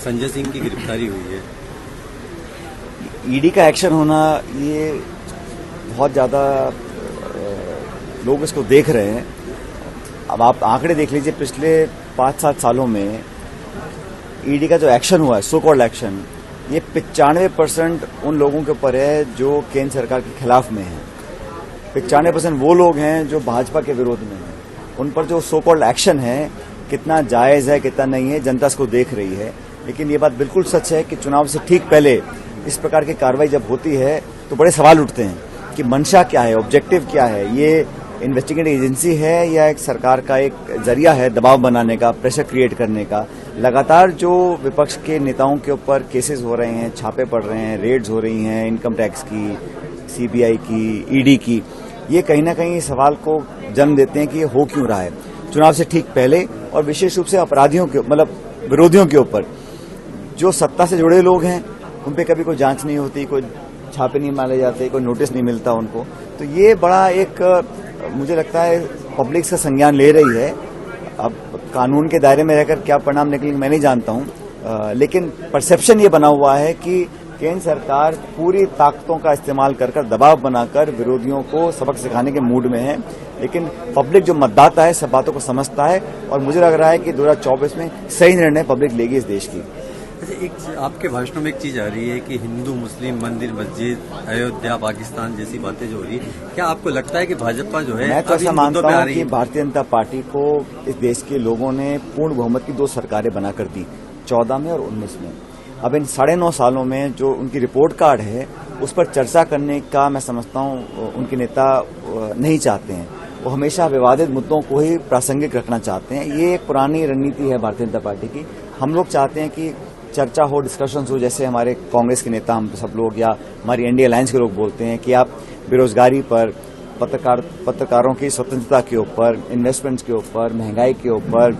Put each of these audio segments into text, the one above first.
संजय सिंह की गिरफ्तारी हुई है। ईडी का एक्शन होना, ये बहुत ज्यादा लोग इसको देख रहे हैं। अब आप आंकड़े देख लीजिए, पिछले 5-7 सालों में ईडी का जो एक्शन हुआ है, सो कॉल्ड एक्शन, ये 95% उन लोगों के ऊपर है जो केंद्र सरकार के खिलाफ में है। 95% वो लोग हैं जो भाजपा के विरोध में हैं। उन पर जो सो कॉल्ड एक्शन है, कितना जायज है कितना नहीं है, जनता इसको देख रही है। लेकिन ये बात बिल्कुल सच है कि चुनाव से ठीक पहले इस प्रकार की कार्रवाई जब होती है तो बड़े सवाल उठते हैं कि मंशा क्या है, ऑब्जेक्टिव क्या है, ये इन्वेस्टिगेटिव एजेंसी है या एक सरकार का एक जरिया है दबाव बनाने का, प्रेशर क्रिएट करने का। लगातार जो विपक्ष के नेताओं के ऊपर केसेस हो रहे हैं, छापे पड़ रहे हैं, रेड्स हो रही हैं, इनकम टैक्स की, सीबीआई की, ईडी की, ये कहीं ना कहीं सवाल को जन्म देते हैं कि ये हो क्यों रहा है चुनाव से ठीक पहले, और विशेष रूप से अपराधियों के, मतलब विरोधियों के ऊपर। जो सत्ता से जुड़े लोग हैं उन पे कभी कोई जांच नहीं होती, कोई छापे नहीं मारे जाते, कोई नोटिस नहीं मिलता उनको। तो ये बड़ा एक, मुझे लगता है पब्लिक का संज्ञान ले रही है। अब कानून के दायरे में रहकर क्या परिणाम निकलेंगे मैं नहीं जानता हूं, लेकिन परसेप्शन ये बना हुआ है कि केंद्र सरकार पूरी ताकतों का इस्तेमाल कर दबाव बनाकर विरोधियों को सबक सिखाने के मूड में है। लेकिन पब्लिक जो मतदाता है सब बातों को समझता है, और मुझे लग रहा है कि 2024 में सही निर्णय पब्लिक लेगी इस देश की। अच्छा, एक आपके भाषणों में एक चीज आ रही है कि हिंदू मुस्लिम मंदिर मस्जिद, अयोध्या, पाकिस्तान जैसी बातें जो हो रही है, क्या आपको लगता है कि भाजपा जो है, मैं तो ऐसा मानता हूं कि भारतीय जनता पार्टी को इस देश के लोगों ने पूर्ण बहुमत की 2 सरकारें बनाकर दी, 14 में और 19 में। अब इन 9.5 सालों में जो उनकी रिपोर्ट कार्ड है उस पर चर्चा करने का मैं समझता हूं उनके नेता नहीं चाहते हैं। वो हमेशा विवादित मुद्दों को ही प्रासंगिक रखना चाहते हैं। ये एक पुरानी रणनीति है भारतीय जनता पार्टी की। हम लोग चाहते हैं कि चर्चा हो, डिस्कशन हो, जैसे हमारे कांग्रेस के नेता हम सब लोग या हमारी इंडिया अलायंस के लोग बोलते हैं कि आप बेरोजगारी पर, पत्रकारों की स्वतंत्रता के ऊपर, इन्वेस्टमेंट्स के ऊपर, महंगाई के ऊपर,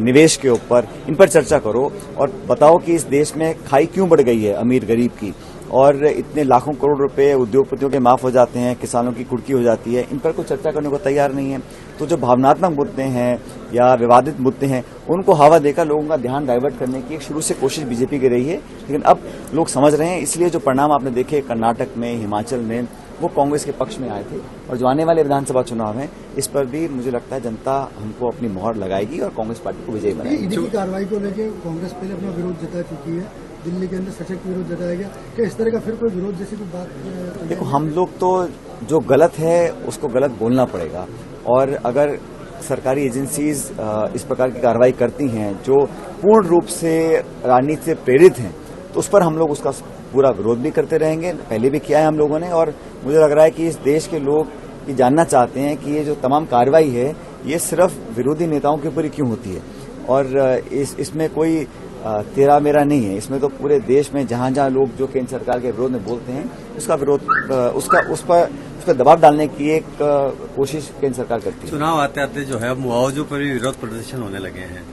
निवेश के ऊपर, इन पर चर्चा करो और बताओ कि इस देश में खाई क्यों बढ़ गई है अमीर गरीब की, और इतने लाखों करोड़ रुपए उद्योगपतियों के माफ हो जाते हैं, किसानों की कुर्की हो जाती है। इन पर कोई चर्चा करने को तैयार नहीं है। तो जो भावनात्मक मुद्दे हैं या विवादित मुद्दे हैं उनको हवा देकर लोगों का ध्यान डाइवर्ट करने की एक शुरू से कोशिश बीजेपी की रही है। लेकिन अब लोग समझ रहे हैं, इसलिए जो परिणाम आपने देखे कर्नाटक में, हिमाचल में, वो कांग्रेस के पक्ष में आए थे। और जो आने वाले विधानसभा चुनाव हैं इस पर भी मुझे लगता है जनता हमको अपनी मोहर लगाएगी और कांग्रेस पार्टी को विजयी बनाएगी। ईडी की कार्रवाई को लेकर कांग्रेस पहले अपना विरोध जता चुकी है, दिल्ली के अंदर सशक्त विरोध जताया गया। क्या इस तरह का फिर कोई विरोध जैसी कोई बात? देखो, हम लोग तो जो गलत है उसको गलत बोलना पड़ेगा, और अगर सरकारी एजेंसीज इस प्रकार की कार्रवाई करती हैं जो पूर्ण रूप से राजनीति से प्रेरित हैं तो उस पर हम लोग उसका पूरा विरोध भी करते रहेंगे। पहले भी किया है हम लोगों ने, और मुझे लग रहा है कि इस देश के लोग ये जानना चाहते हैं कि ये जो तमाम कार्रवाई है ये सिर्फ विरोधी नेताओं के ऊपर ही क्यों होती है, और इसमें कोई तेरा मेरा नहीं है। इसमें तो पूरे देश में जहां जहां लोग जो केंद्र सरकार के विरोध में बोलते हैं उसका विरोध, उस पर दबाव डालने की एक कोशिश केंद्र सरकार करती है। चुनाव आते आते जो है मुआवजों पर भी विरोध प्रदर्शन होने लगे हैं।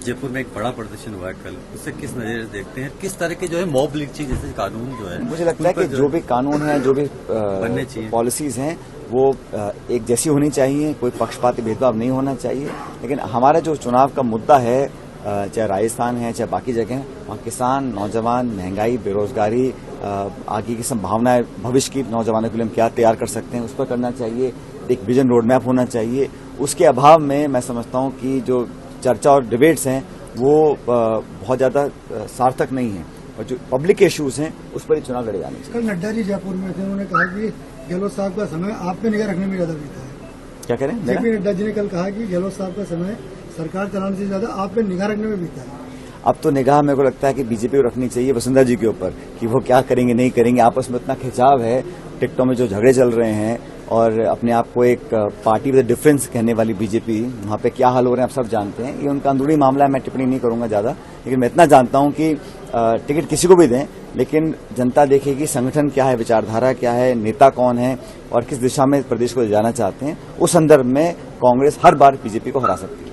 जयपुर में एक बड़ा प्रदर्शन हुआ है कल, उससे किस नजर से देखते हैं? किस तरह के जो है मॉब लिंचिंग जैसे कानून जो है, मुझे लगता है कि जो भी कानून है, जो भी बनने चाहिए, पॉलिसीज हैं, वो एक जैसी होनी चाहिए, कोई पक्षपाती भेदभाव नहीं होना चाहिए। लेकिन हमारा जो चुनाव का मुद्दा है, चाहे राजस्थान है चाहे बाकी जगह है, वहाँ किसान, नौजवान, महंगाई, बेरोजगारी, आगे की संभावनाएं, भविष्य की नौजवानों के लिए हम क्या तैयार कर सकते हैं, उस पर करना चाहिए। एक विजन रोड मैप होना चाहिए। उसके अभाव में मैं समझता हूँ कि जो चर्चा और डिबेट्स हैं वो बहुत ज्यादा सार्थक नहीं है, और जो पब्लिक इश्यूज हैं उस पर ही चुनाव लड़े जाने चाहिए। कल नड्डा जी जयपुर में थे, उन्होंने कहा कि गहलोत साहब का समय आप पे निगाह रखने में ज्यादा बीता है। क्या करें? जेपी नड्डा जी ने कल कहा कि गहलोत साहब का समय सरकार चलाने से ज्यादा आप पे निगाह रखने में बीता है। अब तो निगाह मेरे को लगता है कि बीजेपी को रखनी चाहिए वसुंधरा जी के ऊपर कि वो क्या करेंगे नहीं करेंगे। आपस में इतना खिंचाव है, टिकटों में जो झगड़े चल रहे हैं, और अपने आप को एक पार्टी विद डिफरेंस कहने वाली बीजेपी, वहां पे क्या हाल हो रहे हैं आप सब जानते हैं। ये उनका अंदरूनी मामला है, मैं टिप्पणी नहीं करूंगा ज्यादा। लेकिन मैं इतना जानता हूं कि टिकट किसी को भी दें, लेकिन जनता देखेगी संगठन क्या है, विचारधारा क्या है, नेता कौन है और किस दिशा में प्रदेश को ले जाना चाहते हैं। उस संदर्भ में कांग्रेस हर बार बीजेपी को हरा सकती है।